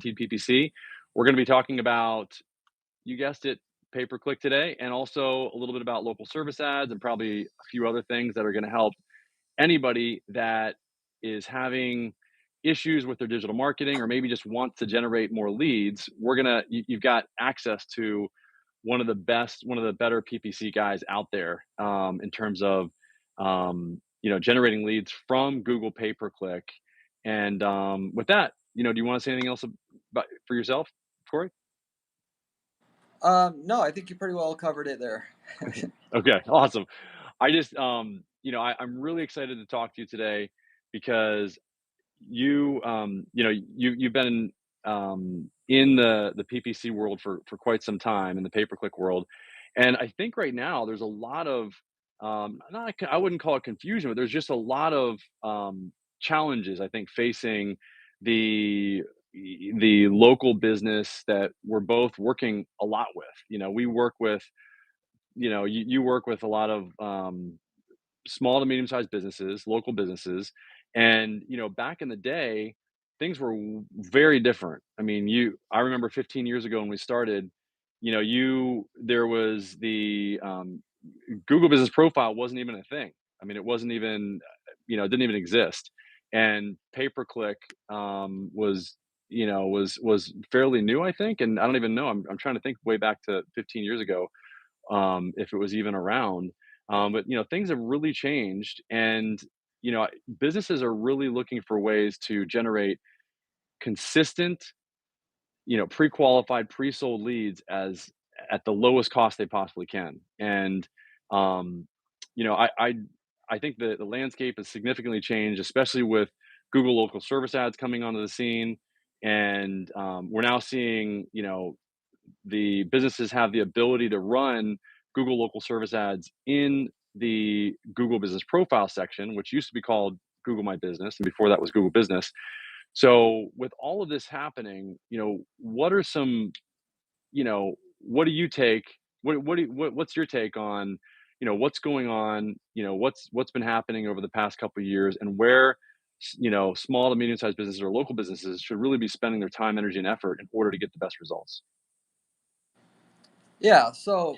guaranteed PPC. We're going to be talking about, you guessed it, pay-per-click today, and also a little bit about local service ads and probably a few other things that are going to help anybody that is having issues with their digital marketing or maybe just wants to generate more leads. You've got access to one of the better PPC guys out there, in terms of, generating leads from Google pay-per-click. And with that, do you want to say anything else about for yourself, Corey? No, I think you pretty well covered it there. Okay, awesome. I just, I'm really excited to talk to you today because you've been in the PPC world for quite some time, in the pay-per-click world, and I think right now there's a lot of, not I wouldn't call it confusion, but there's just a lot of challenges I think facing the the local business that we're both working a lot with. We work with, you work with a lot of small to medium sized businesses, local businesses. And, back in the day, things were very different. I mean, I remember 15 years ago when we started, there was the Google business profile wasn't even a thing. I mean, it wasn't even, it didn't even exist. And pay per click was fairly new, I think. And I don't even know. I'm trying to think way back to 15 years ago, if it was even around. But things have really changed, and businesses are really looking for ways to generate consistent, pre-qualified, pre-sold leads as at the lowest cost they possibly can. And you know, I think the landscape has significantly changed, especially with Google local service ads coming onto the scene, and we're now seeing the businesses have the ability to run Google local service ads in the Google business profile section, which used to be called Google My Business. And before that was Google Business. So with all of this happening, what are some, what do you take? What's your take on, what's going on, what's been happening over the past couple of years, and where, small to medium sized businesses or local businesses should really be spending their time, energy, and effort in order to get the best results? Yeah, so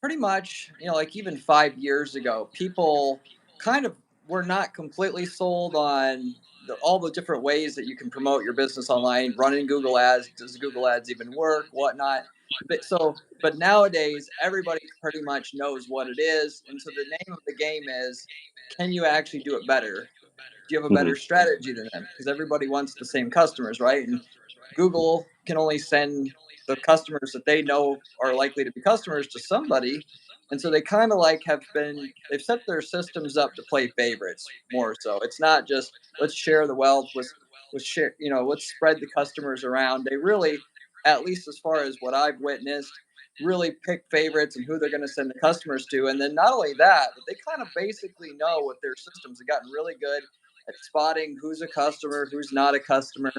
pretty much, like even 5 years ago, people kind of were not completely sold on all the different ways that you can promote your business online, running Google Ads. Does Google Ads even work? Whatnot. But nowadays, everybody pretty much knows what it is. And so the name of the game is, can you actually do it better? Do you have a Hmm. better strategy than them? Because everybody wants the same customers, right? And Google can only send the customers that they know are likely to be customers to somebody. And so they kind of like they've set their systems up to play favorites more so. It's not just let's share the wealth, let's share, let's spread the customers around. They really, at least as far as what I've witnessed, really pick favorites and who they're going to send the customers to. And then not only that, but they kind of basically know with their systems, have gotten really good at spotting who's a customer, who's not a customer.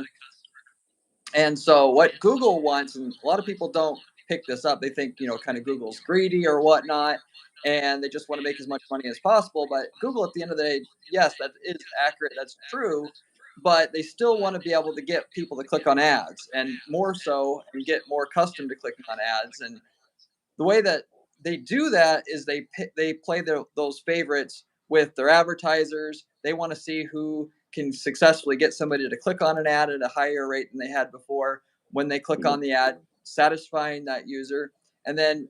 And so what Google wants, and a lot of people don't pick this up, they think, kind of Google's greedy or whatnot, and they just want to make as much money as possible. But Google, at the end of the day, yes, that is accurate, that's true, but they still want to be able to get people to click on ads, and more so, and get more accustomed to clicking on ads. And the way that they do that is they play those favorites with their advertisers. They want to see who can successfully get somebody to click on an ad at a higher rate than they had before when they click Hmm. on the ad, satisfying that user. And then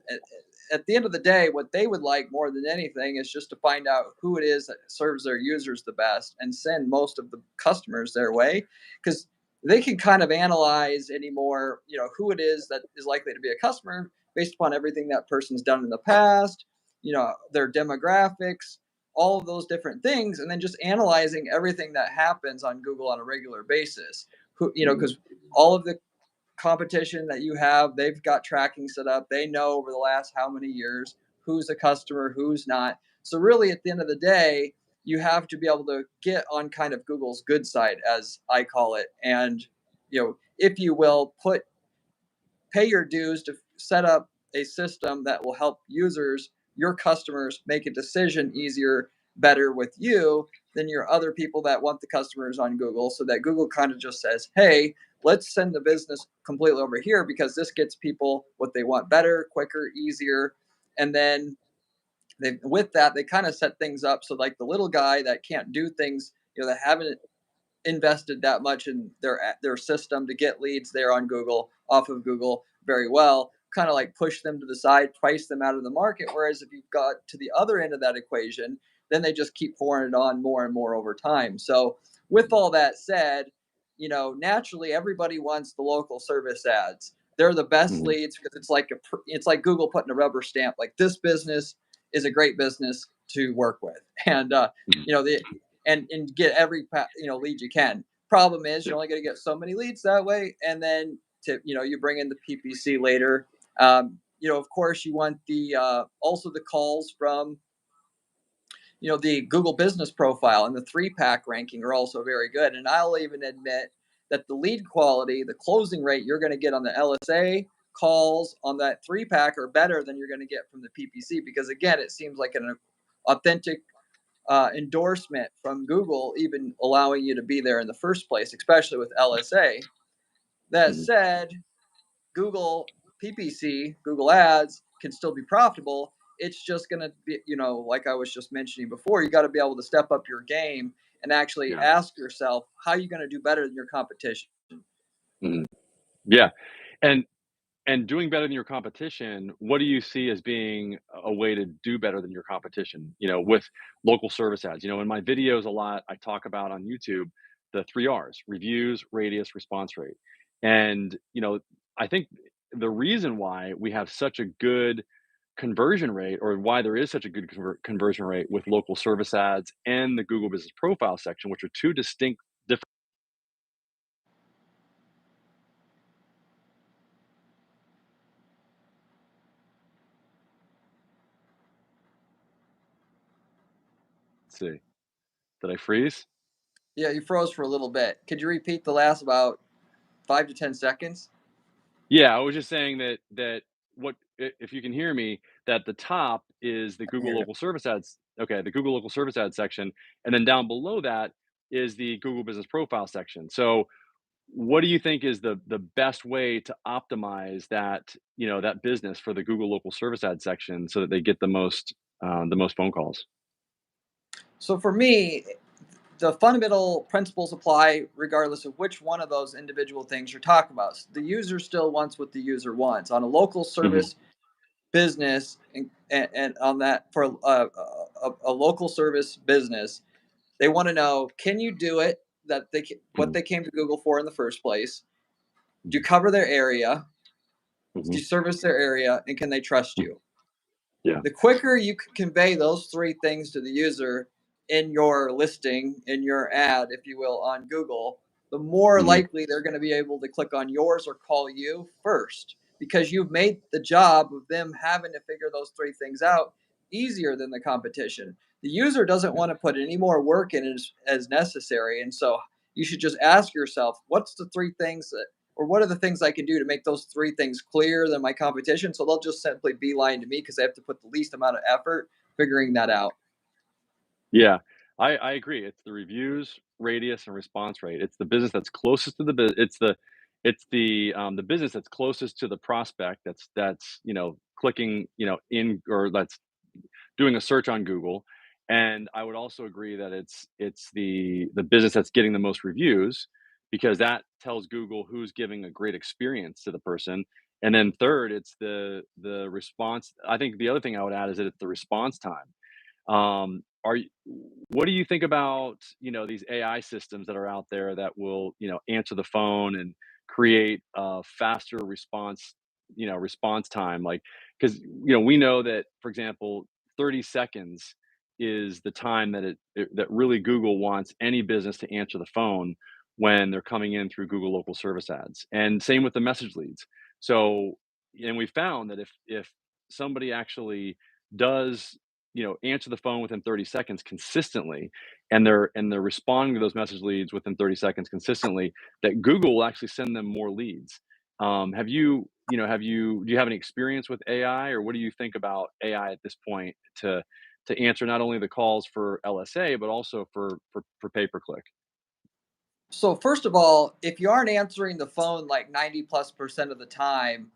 at the end of the day, what they would like more than anything is just to find out who it is that serves their users the best and send most of the customers their way, because they can kind of analyze anymore, who it is that is likely to be a customer based upon everything that person's done in the past, their demographics, all of those different things, and then just analyzing everything that happens on Google on a regular basis. Hmm. Because all of the competition that you have, they've got tracking set up. They know over the last how many years who's a customer, who's not. So really, at the end of the day, you have to be able to get on kind of Google's good side, as I call it, and if you will, pay your dues to set up a system that will help users, your customers, make a decision easier, better with you than your other people that want the customers on Google, so that Google kind of just says, hey, let's send the business completely over here because this gets people what they want better, quicker, easier. And then with that, they kind of set things up so like the little guy that can't do things, that haven't invested that much in their system to get leads there on Google, off of Google very well, kind of like push them to the side, price them out of the market. Whereas if you've got to the other end of that equation, then they just keep pouring it on more and more over time. So with all that said, naturally everybody wants the local service ads. They're the best Mhm. leads because it's like Google putting a rubber stamp. Like this business is a great business to work with, and Mhm. the and get every lead you can. Problem is, Yeah. you're only going to get so many leads that way, and then you bring in the PPC later. Of course, you want the also the calls from the Google Business Profile and the 3-pack ranking are also very good. And I'll even admit that the lead quality, the closing rate you're going to get on the LSA calls on that 3-pack are better than you're going to get from the PPC because again, it seems like an authentic endorsement from Google, even allowing you to be there in the first place, especially with LSA. That Mhm. said, Google PPC, Google Ads can still be profitable. It's just going to be, like I was just mentioning before, you got to be able to step up your game and actually Yeah. ask yourself, how are you going to do better than your competition? Mhm. Yeah. And doing better than your competition, what do you see as being a way to do better than your competition, with local service ads? In my videos a lot, I talk about on YouTube the 3 R's: reviews, radius, response rate. And, I think the reason why we have such a good conversion rate, or why there is such a good conversion rate with local service ads and the Google Business Profile section, which are two distinct different. Let's see, did I freeze? Yeah, you froze for a little bit. Could you repeat the last about 5 to 10 seconds? Yeah, I was just saying that if you can hear me, that the top is the I can Google hear you. local service ads. Okay, the Google local service ads section, and then down below that is the Google Business Profile section. So, what do you think is the best way to optimize that business for the Google local service ad section so that they get the most phone calls? So for me, the fundamental principles apply regardless of which one of those individual things you're talking about. The user still wants what the user wants. On a local Hmm. service business and on that for a local service business, they want to know, can you do it, what Hmm. they came to Google for in the first place? Do you cover their area? Hmm. Do you service their area? And can they trust you? Yeah. The quicker you can convey those three things to the user in your listing, in your ad, if you will, on Google, the more Hmm. likely they're going to be able to click on yours or call you first because you've made the job of them having to figure those three things out easier than the competition. The user doesn't want to put any more work in as necessary. And so you should just ask yourself, what's the three things that or what are the things I can do to make those three things clearer than my competition? So they'll just simply beeline to me because they have to put the least amount of effort figuring that out. Yeah, I agree. It's the reviews, radius, and response rate. It's the business that's closest to the business that's closest to the prospect that's clicking in, or that's doing a search on Google. And I would also agree that it's the business that's getting the most reviews, because that tells Google who's giving a great experience to the person. And then third, it's the response. I think the other thing I would add is that it's the response time. Are you, what do you think about, these AI systems that are out there that will, answer the phone and create a faster response time? Like, because, we know that, for example, 30 seconds is the time that really Google wants any business to answer the phone when they're coming in through Google local service ads. And same with the message leads. So, and we found that if somebody actually does answer the phone within 30 seconds consistently, and they're responding to those message leads within 30 seconds consistently, that Google will actually send them more leads. Do you have any experience with AI, or what do you think about AI at this point to answer not only the calls for LSA but also for pay per click? So first of all, if you aren't answering the phone like 90+% of the time,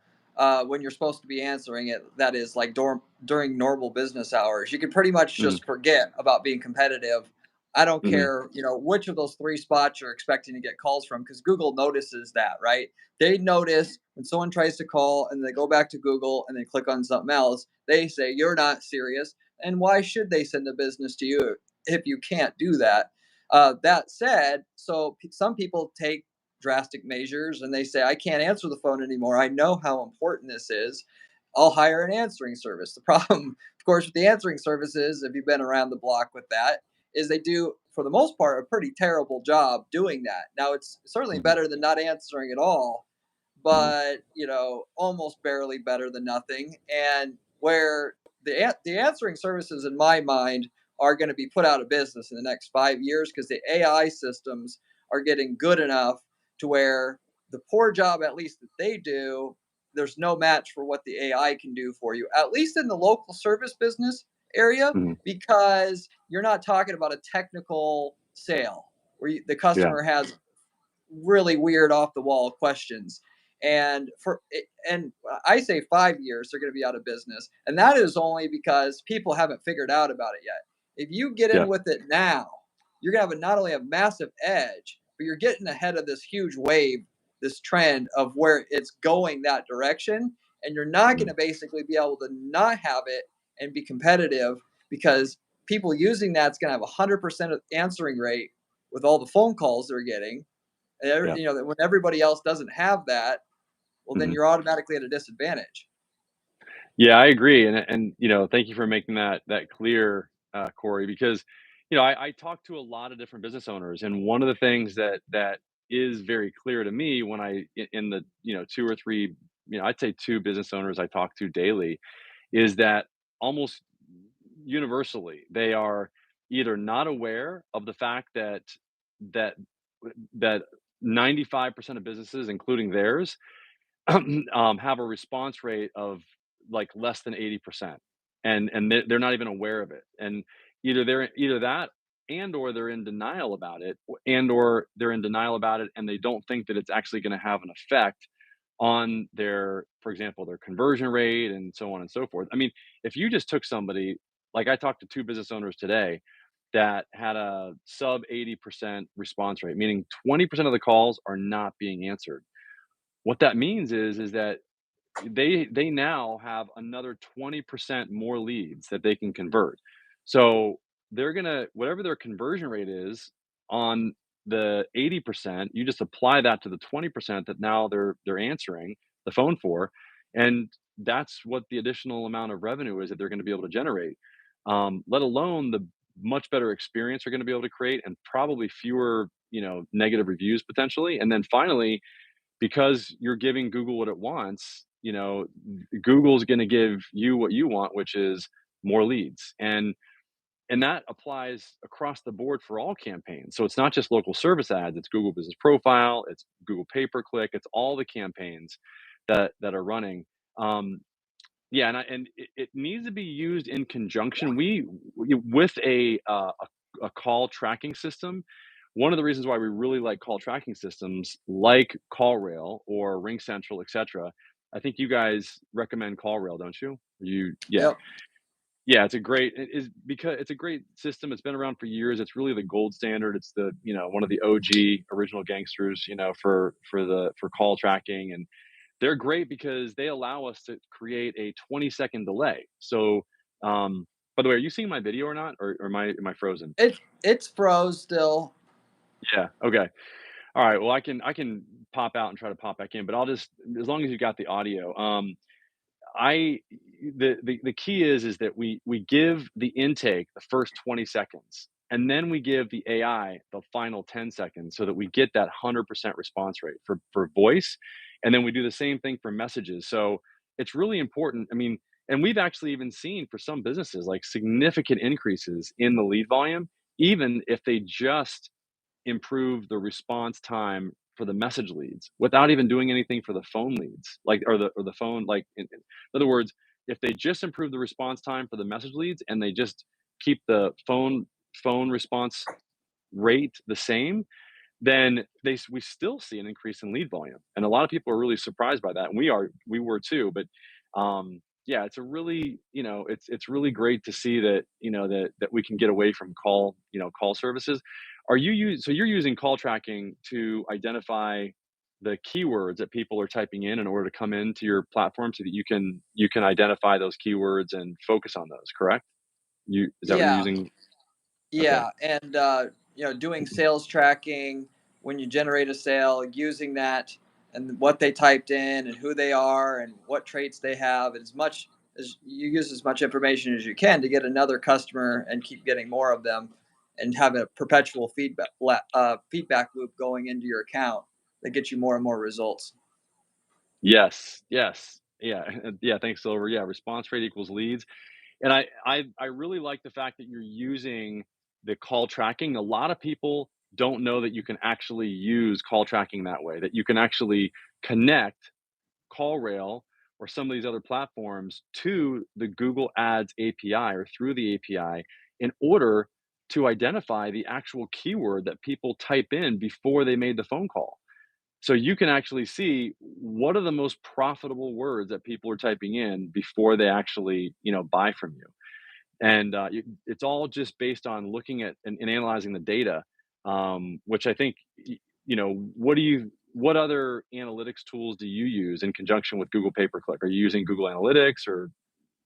when you're supposed to be answering it, that is like during normal business hours, you can pretty much Mhm, just forget about being competitive. I don't mhm, care, which of those three spots you're expecting to get calls from, because Google notices that, right? They notice when someone tries to call and they go back to Google and they click on something else, they say you're not serious. And why should they send the business to you if you can't do that? That said, some people take drastic measures and they say, I can't answer the phone anymore. I know how important this is. I'll hire an answering service. The problem, of course, with the answering services, if you've been around the block with that, is they do, for the most part, a pretty terrible job doing that. Now, it's certainly mhm, better than not answering at all, mhm, but almost barely better than nothing. And where the answering services, in my mind, are going to be put out of business in the next 5 years because the AI systems are getting good enough to where the poor job, at least that they do, there's no match for what the AI can do for you, at least in the local service business area, mhm. because you're not talking about a technical sale where the Yeah. customer has really weird off the wall questions. And I say 5 years they're going to be out of business, and that is only because people haven't figured out about it yet. If you get Yeah. in with it now, you're going to have not only a massive edge, but you're getting ahead of this huge wave, this trend of where it's going that direction, and you're not going Mhm. to basically be able to not have it and be competitive, because people using that's going to have 100% answering rate with all the phone calls they're getting. And Yeah. when everybody else doesn't have that, well, then Mhm. you're automatically at a disadvantage. Yeah, I agree, and thank you for making that clear, Corey, because I talk to a lot of different business owners, and one of the things that is very clear to me when in the two or three, I'd say two business owners I talk to daily, is that almost universally they are either not aware of the fact that that 95% of businesses, including theirs, have a response rate of like less than 80%, and they're not even aware of it, and either that, and or they're in denial about it, and or they're in denial about it and they don't think that it's actually going to have an effect on their, for example, their conversion rate and so on and so forth. I mean, if you just took somebody, like I talked to two business owners today that had a sub 80% response rate, meaning 20% of the calls are not being answered. What that means is that they now have another 20% more leads that they can convert. So they're gonna, whatever their conversion rate is on the 80%, you just apply that to the 20% that now they're answering the phone for, and that's what the additional amount of revenue is that they're going to be able to generate. Let alone the much better experience they're going to be able to create, and probably fewer negative reviews potentially. And then finally, because you're giving Google what it wants, Google's going to give you what you want, which is more leads. And that applies across the board for all campaigns. So it's not just local service ads, it's Google Business Profile, it's Google Pay Per Click, it's all the campaigns that are running. Um, yeah, and it needs to be used in conjunction. We with a call tracking system. One of the reasons why we really like call tracking systems like CallRail or RingCentral, etc. I think you guys recommend CallRail, don't you? Yeah, Yep. yeah. It's a great it is because it's a great system. It's been around for years. It's really the gold standard. It's the one of the OG original gangsters, for call tracking, and they're great because they allow us to create a 20-second delay. So, by the way, are you seeing my video or not, or am I frozen? It's froze still. Yeah. Okay. All right. Well, I can pop out and try to pop back in, but I'll just, as long as you got the audio. I the key is that we give the intake the first 20 seconds, and then we give the AI the final 10 seconds so that we get that 100% response rate for voice, and then we do the same thing for messages. So it's really important. I mean, and we've actually even seen for some businesses like significant increases in the lead volume, even if they just improve the response time for the message leads without even doing anything for the phone leads, like, or the phone, like, in other words, if they just improve the response time for the message leads and they just keep the phone response rate the same, then we still see an increase in lead volume, and a lot of people are really surprised by that, and we were too. But yeah, it's a really, it's really great to see that, that we can get away from call services. So you're using call tracking to identify the keywords that people are typing in order to come into your platform, so that you can identify those keywords and focus on those, correct? You Is that what you're Yeah, using? Okay. yeah, and doing sales tracking when you generate a sale, using that and what they typed in and who they are and what traits they have, as much as you use as much information as you can to get another customer and keep getting more of them, and have a perpetual feedback loop going into your account that gets you more and more results. Yes, yes. Yeah, yeah, thanks, Silver. Yeah, response rate equals leads. And I really like the fact that you're using the call tracking. A lot of people don't know that you can actually use call tracking that way, that you can actually connect CallRail or some of these other platforms to the Google Ads API, or through the API, in order to identify the actual keyword that people type in before they made the phone call. So you can actually see what are the most profitable words that people are typing in before they actually, buy from you. And it's all just based on looking at and analyzing the data, which I think, what other analytics tools do you use in conjunction with Google Pay Per Click? Are you using Google Analytics or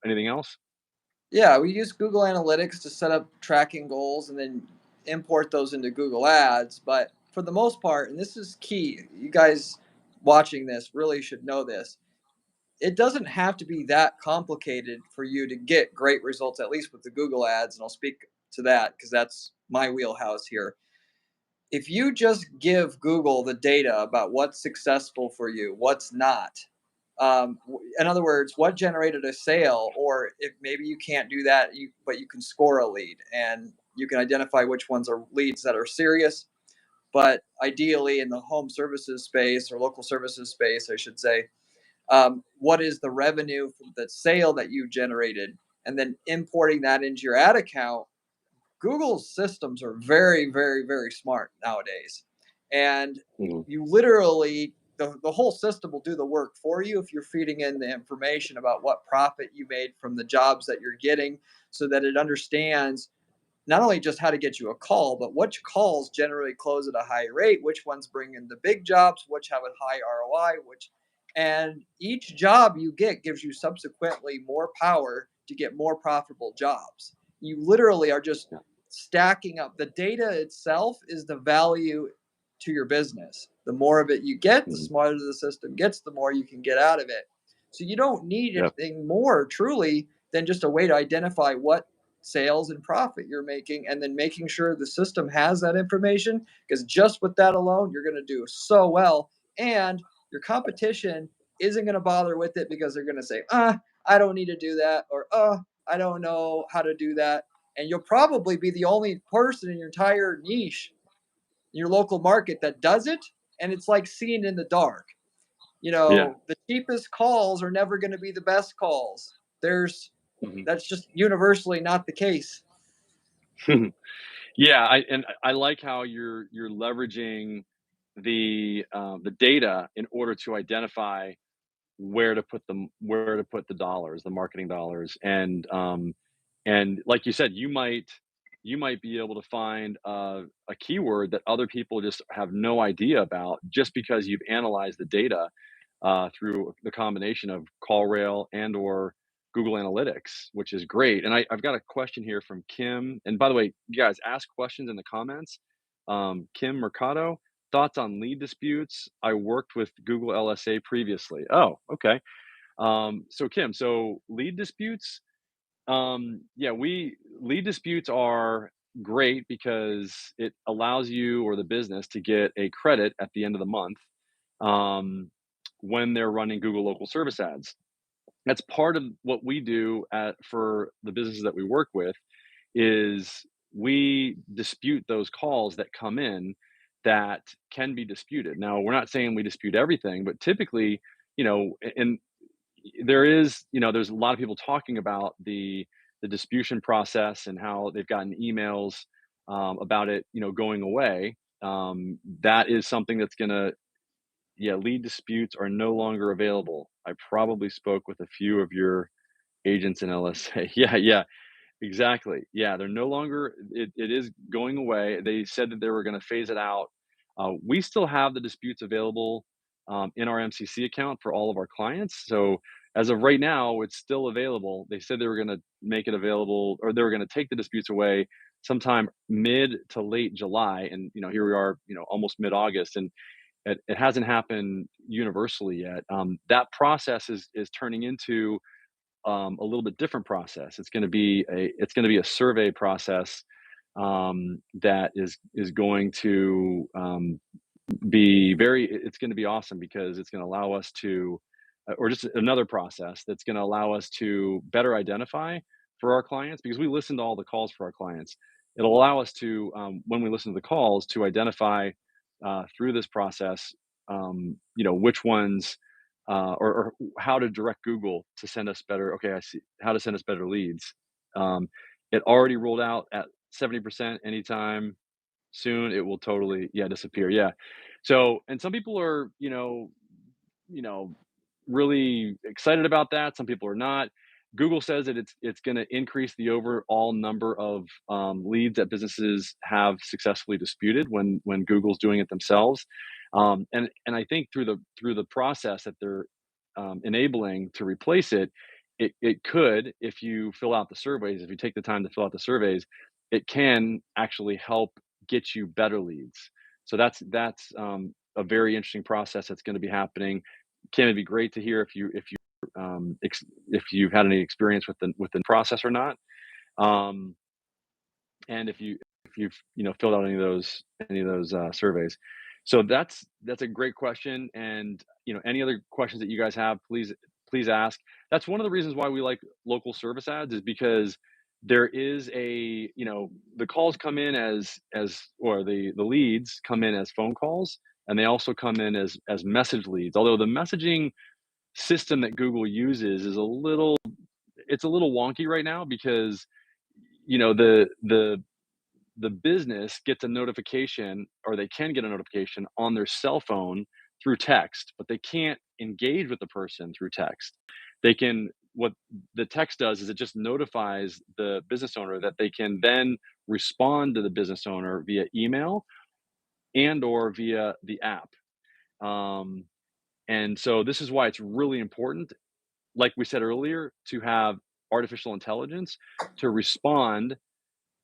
anything else? Yeah, we use Google Analytics to set up tracking goals and then import those into Google Ads. But for the most part, and this is key, you guys watching this really should know this. It doesn't have to be that complicated for you to get great results, at least with the Google Ads. And I'll speak to that because that's my wheelhouse here. If you just give Google the data about what's successful for you, what's not, in other words, what generated a sale, or if maybe you can't do that, but you can score a lead and you can identify which ones are leads that are serious. But ideally, in the home services space or local services space, I should say, what is the revenue from the sale that you generated, and then importing that into your ad account. Google's systems are very, very, very smart nowadays. And Mhm. you literally, the whole system will do the work for you if you're feeding in the information about what profit you made from the jobs that you're getting, so that it understands not only just how to get you a call, but which calls generally close at a high rate, which ones bring in the big jobs, which have a high ROI, and each job you get gives you subsequently more power to get more profitable jobs. You literally are just Yeah. stacking up. The data itself is the value to your business. The more of it you get, the Mhm. smarter the system gets, the more you can get out of it. So you don't need Yep. anything more truly than just a way to identify what sales and profit you're making, and then making sure the system has that information, because just with that alone you're going to do so well. And your competition isn't going to bother with it because they're going to say, I don't need to do that, or I don't know how to do that. And you'll probably be the only person in your entire niche, your local market, that does it. And it's like seeing in the dark. Yeah. The cheapest calls are never going to be the best calls. There's Mhm. That's just universally not the case. Yeah, I like how you're leveraging the data in order to identify where to put the dollars, the marketing dollars. And like you said, you might be able to find a keyword that other people just have no idea about, just because you've analyzed the data through the combination of CallRail and or Google Analytics, which is great. And I've got a question here from Kim. And by the way, you guys ask questions in the comments. Kim Mercado, thoughts on lead disputes? I worked with Google LSA previously. Oh, okay. So Kim, so lead disputes, yeah, we lead disputes are great because it allows you or the business to get a credit at the end of the month, um, when they're running Google local service ads. That's part of what we do for the businesses that we work with, is we dispute those calls that come in that can be disputed. Now, we're not saying we dispute everything, but typically, and there's a lot of people talking about the disputation process and how they've gotten emails about it, going away. That is something that's gonna yeah, lead disputes are no longer available. I probably spoke with a few of your agents in LSA. Yeah, yeah. Exactly. Yeah, they're no longer it is going away. They said that they were gonna phase it out. We still have the disputes available, in our MCC account for all of our clients. So, as of right now, it's still available. They said they were gonna make it available or they were gonna take the disputes away sometime mid to late July, and, here we are, almost mid-August, and it hasn't happened universally yet. That process is turning into a little bit different process. It's going to be a survey process that is going to it's going to be awesome because it's going to allow us to or just another process that's going to allow us to better identify for our clients because we listen to all the calls for our clients. It'll allow us to when we listen to the calls to identify through this process which ones or how to direct Google to send us better. Okay, I see how to send us better leads. It already rolled out at 70%. Anytime soon, it will totally disappear. Yeah. So, and some people are you know really excited about that. Some people are not. Google says that it's going to increase the overall number of leads that businesses have successfully disputed when Google's doing it themselves. And I think through the process that they're enabling to replace it, it could, if you fill out the surveys, if you take the time to fill out the surveys, it can actually help get you better leads. So that's a very interesting process that's going to be happening. Can it be great to hear if you've had any experience with the process or not, and if you've filled out any of those surveys. So that's a great question, and any other questions that you guys have, please ask. That's one of the reasons why we like local service ads is because there is the calls come in or the leads come in as phone calls, and they also come in as message leads. Although the messaging system that Google uses it's a little wonky right now because the business gets a notification or they can get a notification on their cell phone through text, but they can't engage with the person through text. What the text does is it just notifies the business owner that they can then respond to the business owner via email and or via the app. Um, and so this is why it's really important, like we said earlier, to have artificial intelligence to respond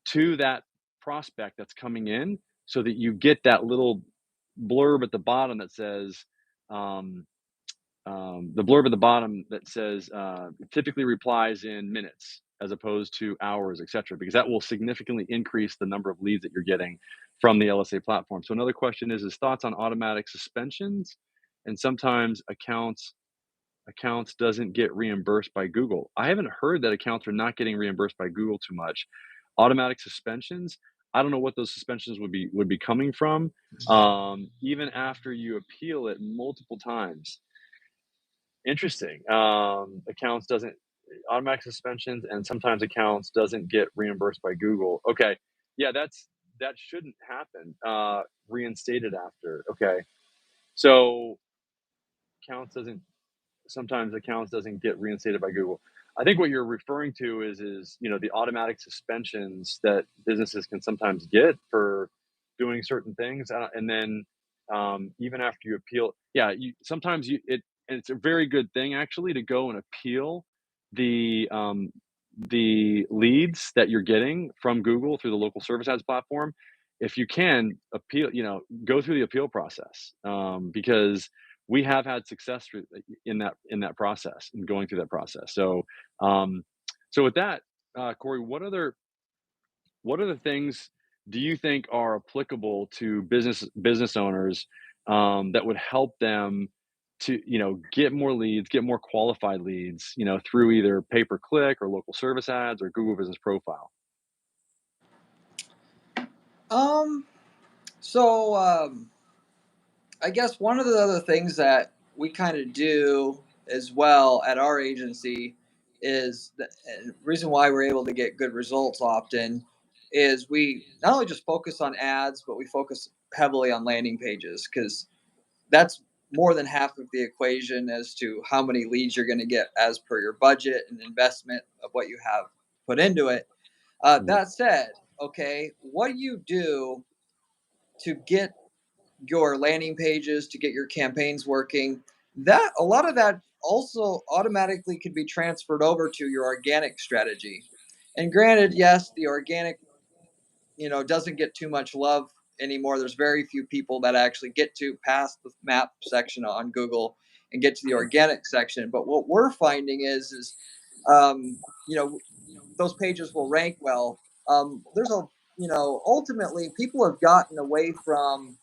to that prospect that's coming in so that you get that little blurb at the bottom that says, um, the blurb at the bottom that says typically replies in minutes as opposed to hours, etc., because that will significantly increase the number of leads that you're getting from the LSA platform. So another question is thoughts on automatic suspensions and sometimes accounts doesn't get reimbursed by Google. I haven't heard that accounts are not getting reimbursed by Google too much. Automatic suspensions, I don't know what those suspensions would be coming from. Even after you appeal it multiple times. Interesting. Accounts doesn't automatic suspensions and sometimes accounts doesn't get reimbursed by Google. Okay. Yeah, that shouldn't happen. Reinstated after. Okay. So accounts doesn't sometimes accounts doesn't get reinstated by Google. I think what you're referring to is the automatic suspensions that businesses can sometimes get for doing certain things, and then even after you appeal, yeah, sometimes and it's a very good thing actually to go and appeal the the leads that you're getting from Google through the local service ads platform. If you can appeal, go through the appeal process because we have had success in that process and going through that process. Um, so with that, Corey, what other things do you think are applicable to business owners that would help them to get more leads, get more qualified leads, through either pay per click or local service ads or Google Business Profile? Um, so I guess one of the other things that we kind of do as well at our agency is the reason why we're able to get good results often is we not only just focus on ads, but we focus heavily on landing pages because that's more than half of the equation as to how many leads you're going to get as per your budget and investment of what you have put into it. Mhm. That said, okay, what do you do to get your landing pages, to get your campaigns working? That a lot of that also automatically can be transferred over to your organic strategy. And granted, yes, the organic, doesn't get too much love anymore. There's very few people that actually get to past the map section on Google and get to the organic section. But what we're finding is, um, you know, those pages will rank well. There's a, ultimately people have gotten away from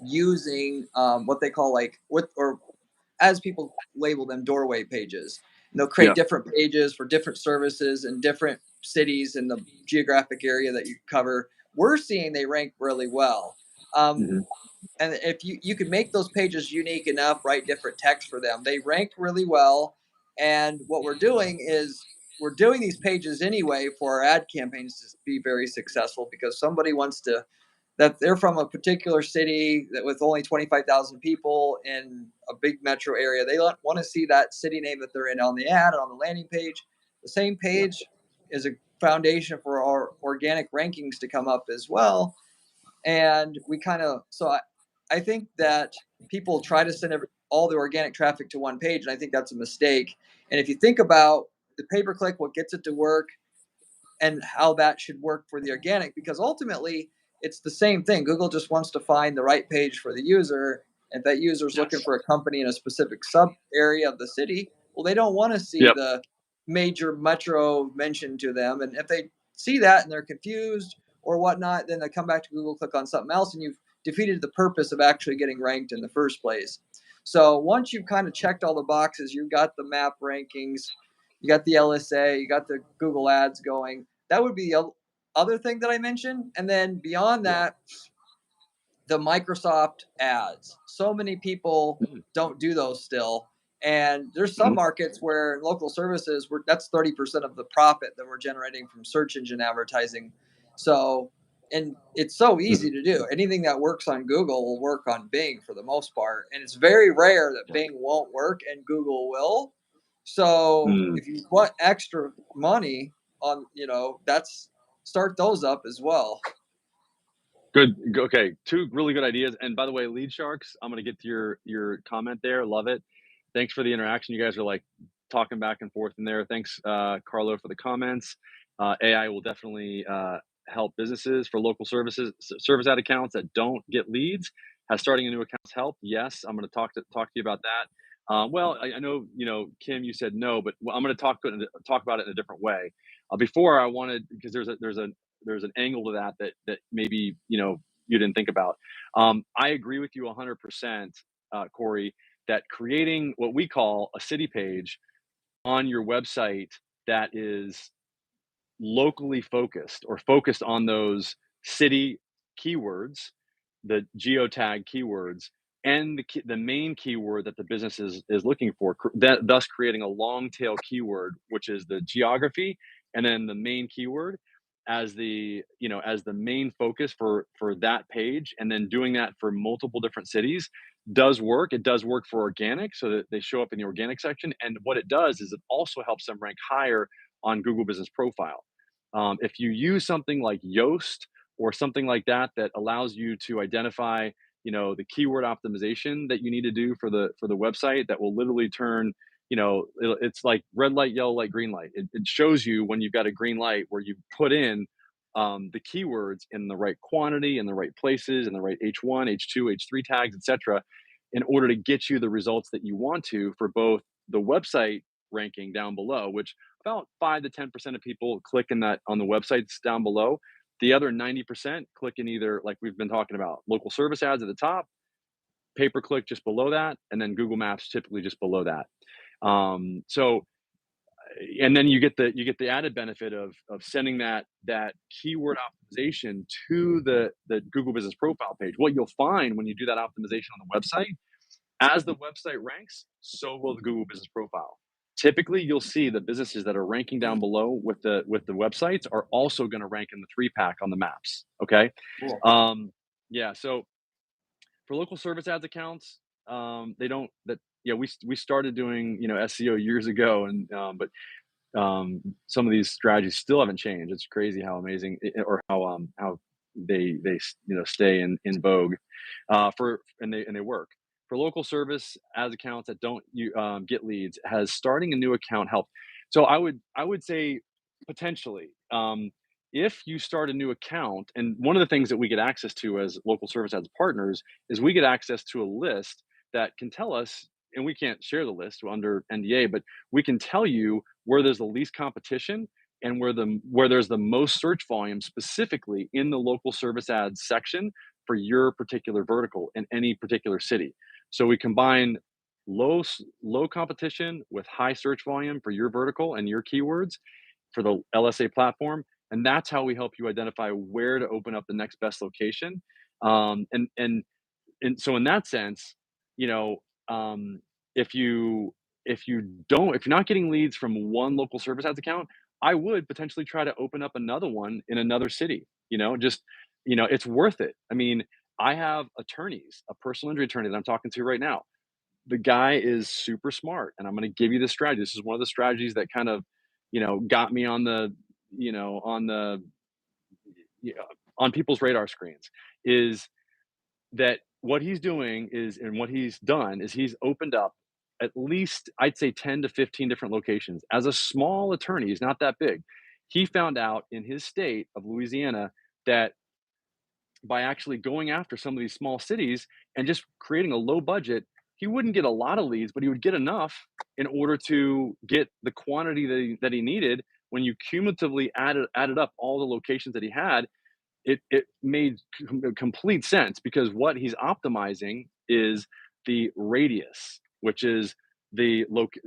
using what they call like with or as people label them doorway pages. And they'll create Yeah. different pages for different services in different cities in the geographic area that you cover. We're seeing they rank really well. Um, Mhm. and if you could make those pages unique enough, write different text for them, they rank really well. And what we're doing is we're doing these pages anyway for our ad campaigns to be very successful because somebody wants to that they're from a particular city that with only 25,000 people in a big metro area. They want to see that city name that they're in on the ad and on the landing page. The same Yeah. page is a foundation for our organic rankings to come up as well. And we kind of, so I think that people try to send all the organic traffic to one page. And I think that's a mistake. And if you think about the pay per click, what gets it to work, and how that should work for the organic, because ultimately it's the same thing. Google just wants to find the right page for the user. If that user is looking Yes. for a company in a specific sub area of the city, well, they don't want to see Yep. the major metro mentioned to them. And if they see that and they're confused or whatnot, then they come back to Google, click on something else, and you've defeated the purpose of actually getting ranked in the first place. So once you've kind of checked all the boxes, you've got the map rankings, you got the LSA, you got the Google ads going. That would be the other thing that I mentioned. And then beyond Yeah. that, the Microsoft ads. So many people Mhm. don't do those still. And there's some Mhm. markets where local services, that's 30% of the profit that we're generating from search engine advertising. So, and it's so easy Mhm. to do. Anything that works on Google will work on Bing for the most part. And it's very rare that Yeah. Bing won't work and Google will. So Mm. if you want extra money on, that's start those up as well. Good. Okay. Two really good ideas. And by the way, lead sharks, I'm gonna get to your comment there. Love it. Thanks for the interaction. You guys are like talking back and forth in there. Thanks, Carlo, for the comments. AI will definitely help businesses for local service ad accounts that don't get leads. Has starting a new accounts help? Yes, I'm going to talk to you about that. Well, I know Kim, you said no, but I'm going to talk about it in a different way. Before I wanted because there's an angle to that maybe you didn't think about. I agree with you 100%, Corey, that creating what we call a city page on your website that is locally focused or focused on those city keywords, the geotag keywords, and the main keyword that the business is looking for, thus creating a long tail keyword, which is the geography, and then the main keyword as the main focus for that page, and then doing that for multiple different cities does work. It does work for organic, so that they show up in the organic section, and what it does is it also helps them rank higher on Google Business Profile. If you use something like Yoast or something like that that allows you to identify, the keyword optimization that you need to do for the website, that will literally turn, it's like red light, yellow light, green light. It shows you when you've got a green light where you put in the keywords in the right quantity, in the right places, in the right H1, H2, H3 tags, etc., in order to get you the results that you want to for both the website ranking down below, which about 5 to 10% of people click in that on the websites down below. The other 90% click in either, like we've been talking about, local service ads at the top, pay per click just below that, and then Google Maps typically just below that. So, and then you get the added benefit of sending that keyword optimization to the Google Business Profile page. What you'll find when you do that optimization on the website, as the website ranks, so will the Google Business Profile. Typically, you'll see the businesses that are ranking down below with the websites are also going to rank in the three pack on the maps. Okay, Cool. um, Yeah, so for local service ads accounts, they don't that yeah, we started doing, SEO years ago, and some of these strategies still haven't changed. It's crazy how amazing or how they stay in vogue for and they work for local service as accounts that don't you get leads. Has starting a new account helped? So I would say potentially. If you start a new account, and one of the things that we get access to as local service ads partners is we get access to a list that can tell us, and we can't share the list under NDA, but we can tell you where there's the least competition and where there's the most search volume specifically in the local service ads section for your particular vertical in any particular city. So we combine low competition with high search volume for your vertical and your keywords for the LSA platform, and that's how we help you identify where to open up the next best location. And so in that sense, you know, if you're not getting leads from one local service ads account, I would potentially try to open up another one in another city. Just it's worth it. I mean, I have attorneys, a personal injury attorney that I'm talking to right now. The guy is super smart, and I'm going to give you the strategy. This is one of the strategies that kind of, got me on the, on the, you know, on people's radar screens. Is that what he's doing is and what he's done is he's opened up at least, I'd say, 10 to 15 different locations. As a small attorney, he's not that big. He found out in his state of Louisiana that by actually going after some of these small cities and just creating a low budget, he wouldn't get a lot of leads, but he would get enough in order to get the quantity that he needed. When you cumulatively added up all the locations that he had, it made complete sense, because what he's optimizing is the radius, which is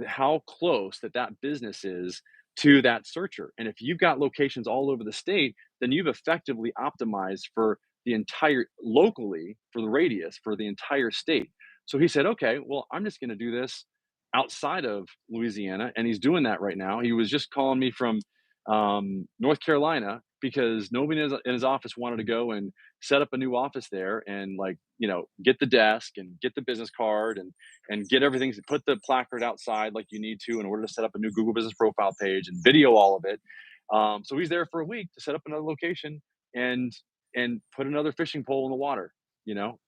how close that business is to that searcher. And if you've got locations all over the state, then you've effectively optimized for the entire locally for the radius for the entire state. So he said, okay, well, I'm just going to do this outside of Louisiana, and he's doing that right now. He was just calling me from North Carolina, because nobody in his office wanted to go and set up a new office there and, like, get the desk and get the business card and get everything, put the placard outside like you need to in order to set up a new Google Business Profile page and video all of it. So he's there for a week to set up another location and put another fishing pole in the water.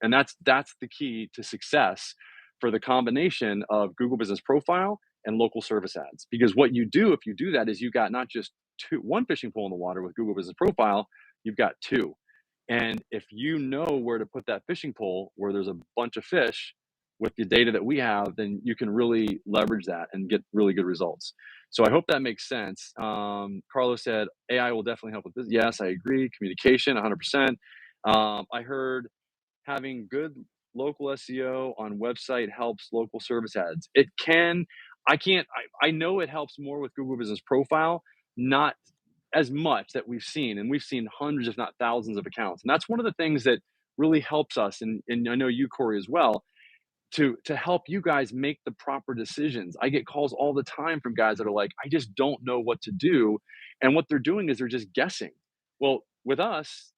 And that's the key to success for the combination of Google Business Profile and local service ads. Because what you do if you do that is you got not just one fishing pole in the water with Google Business Profile, you've got two. And if you know where to put that fishing pole where there's a bunch of fish with the data that we have, then you can really leverage that and get really good results. So I hope that makes sense. Carlos said AI will definitely help with this. Yes, I agree. Communication, 100%. I heard having good local SEO on website helps local service ads. It can. I know it helps more with Google Business Profile, not as much that we've seen. And we've seen hundreds, if not thousands, of accounts. And that's one of the things that really helps us. And I know you, Corey, as well, to help you guys make the proper decisions. I get calls all the time from guys that are like, I just don't know what to do. And what they're doing is they're just guessing. Well, with us,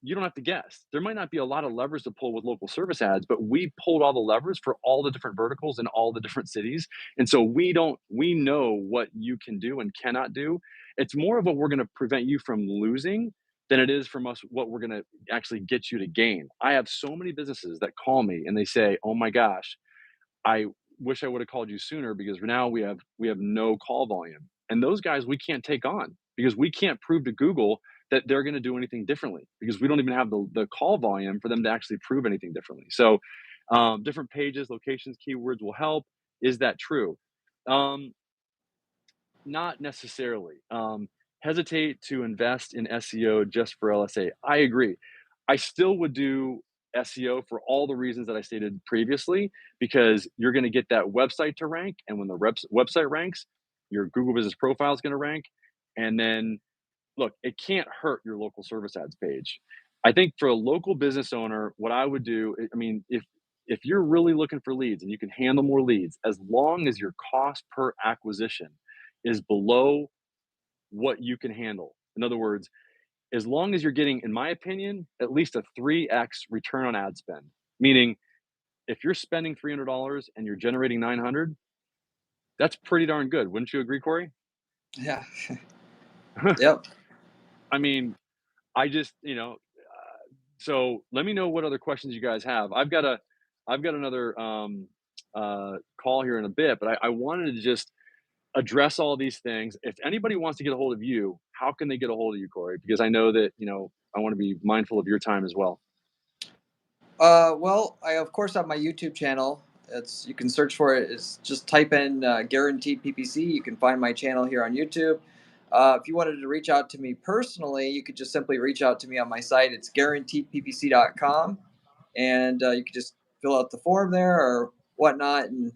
you don't have to guess. There might not be a lot of levers to pull with local service ads, but we pulled all the levers for all the different verticals in all the different cities. And so we know what you can do and cannot do. It's more of what we're going to prevent you from losing than it is from us what we're going to actually get you to gain. I have so many businesses that call me and they say, "Oh my gosh, I wish I would have called you sooner, because now we have no call volume." And those guys we can't take on, because we can't prove to Google that they're going to do anything differently, because we don't even have the call volume for them to actually prove anything differently. So different pages, locations, keywords will help. Is that true? Um, Not necessarily. Hesitate to invest in SEO just for LSA. I agree. I still would do SEO for all the reasons that I stated previously, because you're going to get that website to rank. And when the website ranks, your Google Business Profile is going to rank. And then, look, it can't hurt your local service ads page. I think for a local business owner, what I would do, I mean, if you're really looking for leads and you can handle more leads, as long as your cost per acquisition is below what you can handle. In other words, as long as you're getting, in my opinion, at least a 3x return on ad spend. Meaning, if you're spending $300 and you're generating 900, that's pretty darn good. Wouldn't you agree, Corey? Yeah. Yep. I mean, I just, so let me know what other questions you guys have. I've got another call here in a bit, but I wanted to just address all these things. If anybody wants to get a hold of you, how can they get a hold of you, Corey? Because I know that, I want to be mindful of your time as well. Well, I of course have my YouTube channel. It's you can search for it. It's just type in guaranteed PPC. You can find my channel here on YouTube. If you wanted to reach out to me personally, you could just simply reach out to me on my site. It's guaranteedppc.com, and you can just fill out the form there or whatnot, and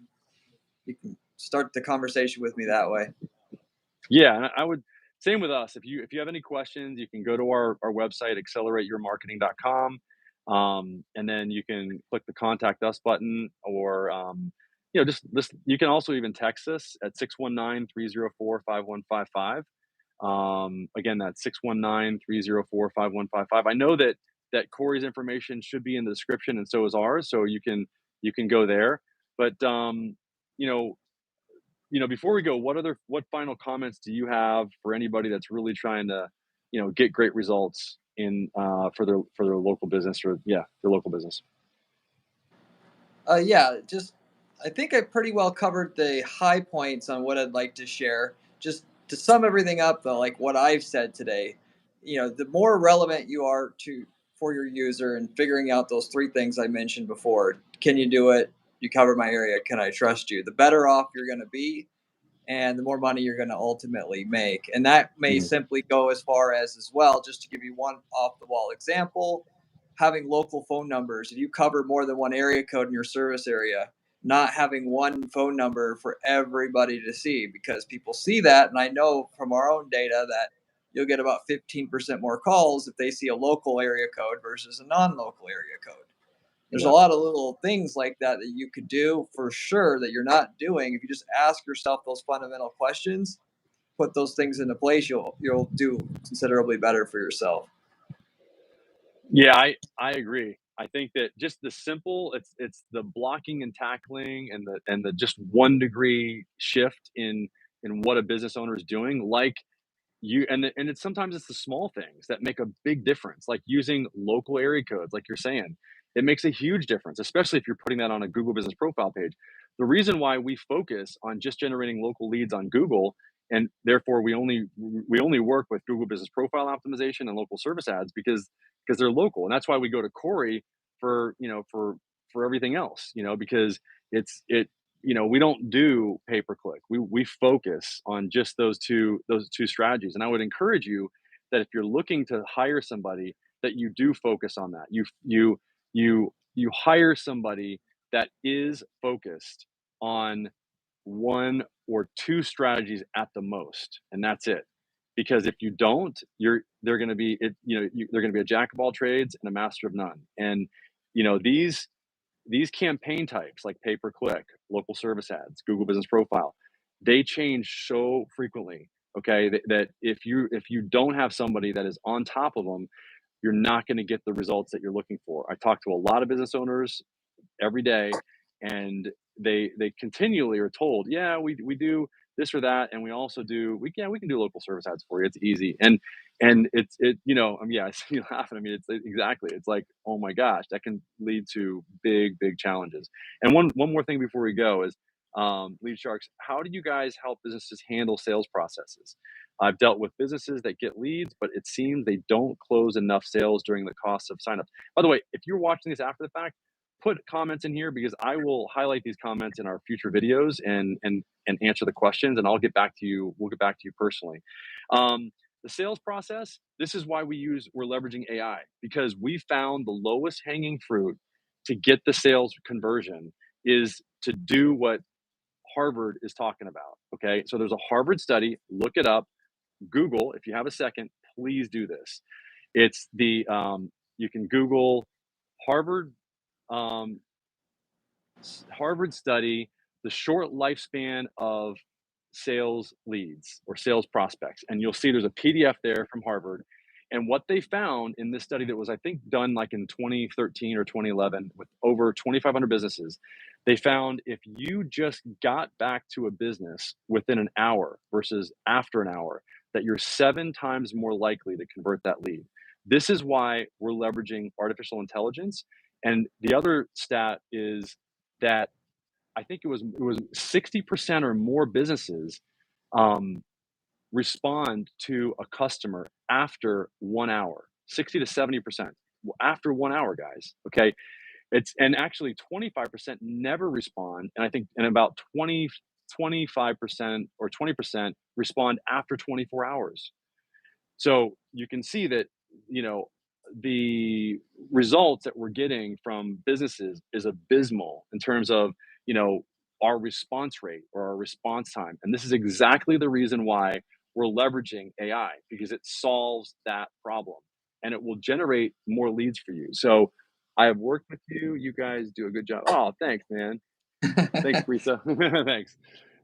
you can start the conversation with me that way. Yeah, and I would same with us. If you have any questions, you can go to our website, accelerateyourmarketing.com, and then you can click the contact us button, or just you can also even text us at 619-304-5155. Again, that's 619-304-5155. I know that Corey's information should be in the description, and so is ours, so you can go there. But you know, before we go, what final comments do you have for anybody that's really trying to, get great results in for their local business, or yeah, their local business? Yeah, just I think I pretty well covered the high points on what I'd like to share. Just to sum everything up, though, like what I've said today, the more relevant you are to for your user and figuring out those three things I mentioned before. Can you do it? You cover my area. Can I trust you? The better off you're going to be, and the more money you're going to ultimately make. And that may Mhm. simply go as well, just to give you one off the wall example, having local phone numbers. If you cover more than one area code in your service area, not having one phone number for everybody to see, because people see that. And I know from our own data that you'll get about 15% more calls if they see a local area code versus a non local area code. There's a Yeah. lot of little things like that that you could do for sure that you're not doing. If you just ask yourself those fundamental questions, put those things into place, you'll do considerably better for yourself. Yeah, I agree. I think that just the simple, it's the blocking and tackling, and the just 1 degree shift in what a business owner is doing, like it's sometimes it's the small things that make a big difference, like using local area codes, like you're saying. It makes a huge difference, especially if you're putting that on a Google business profile page. The reason why we focus on just generating local leads on Google, and therefore we only work with Google business profile optimization and local service ads, because they're local. And that's why we go to Corey for everything else, because we don't do pay per click. We focus on just those two strategies. And I would encourage you that if you're looking to hire somebody, that you do focus on that. You hire somebody that is focused on one or two strategies at the most, and that's it. Because if you don't, they're going to be they're going to be a jack of all trades and a master of none. And these campaign types, like pay per click, local service ads, Google business profile, they change so frequently. Okay, that if you don't have somebody that is on top of them, you're not going to get the results that you're looking for. I talk to a lot of business owners every day, and they continually are told, yeah, we do this or that, and we also do we can do local service ads for you, it's easy. And yeah, I see you laughing. I mean, it's exactly, it's like, oh my gosh, that can lead to big challenges. And one more thing before we go is, lead sharks, how do you guys help businesses handle sales processes? I've dealt with businesses that get leads, but it seems they don't close enough sales during the cost of signups. By the way, if you're watching this after the fact, put comments in here, because I will highlight these comments in our future videos, and answer the questions, and I'll get back to you. We'll get back to you personally. The sales process. This is why we're leveraging AI, because we found the lowest hanging fruit to get the sales conversion is to do what Harvard is talking about. Okay, so there's a Harvard study. Look it up. Google, if you have a second, please do this. It's the you can Google Harvard um, Harvard study, the short lifespan of sales leads or sales prospects. And you'll see there's a PDF there from Harvard. And what they found in this study that was, I think, done like in 2013 or 2011 with over 2,500 businesses, they found if you just got back to a business within an hour versus after an hour, that you're 7 times more likely to convert that lead. This is why we're leveraging artificial intelligence. And the other stat is that I think it was 60% or more businesses um, respond to a customer after 1 hour. 60 to 70% after 1 hour, guys. Okay, it's and actually 25% never respond, and I think and about 25% or 20% respond after 24 hours. So you can see that, you know, the results that we're getting from businesses is abysmal in terms of, you know, our response rate or our response time. And this is exactly the reason why we're leveraging AI, because it solves that problem and it will generate more leads for you. So I have worked with you. You guys do a good job. Oh, thanks, man. Thanks, Brisa. Thanks.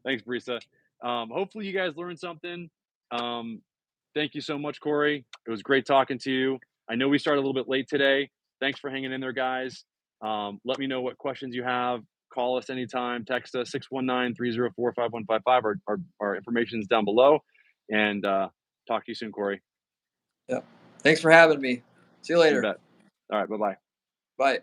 Thanks, Brisa. Hopefully you guys learned something. Um, thank you so much, Corey. It was great talking to you. I know we started a little bit late today. Thanks for hanging in there, guys. Let me know what questions you have. Call us anytime. Text us 619-304-5155. Our information is down below. And talk to you soon, Corey. Yeah. Thanks for having me. See you You later. bet. All right. Bye-bye. Bye.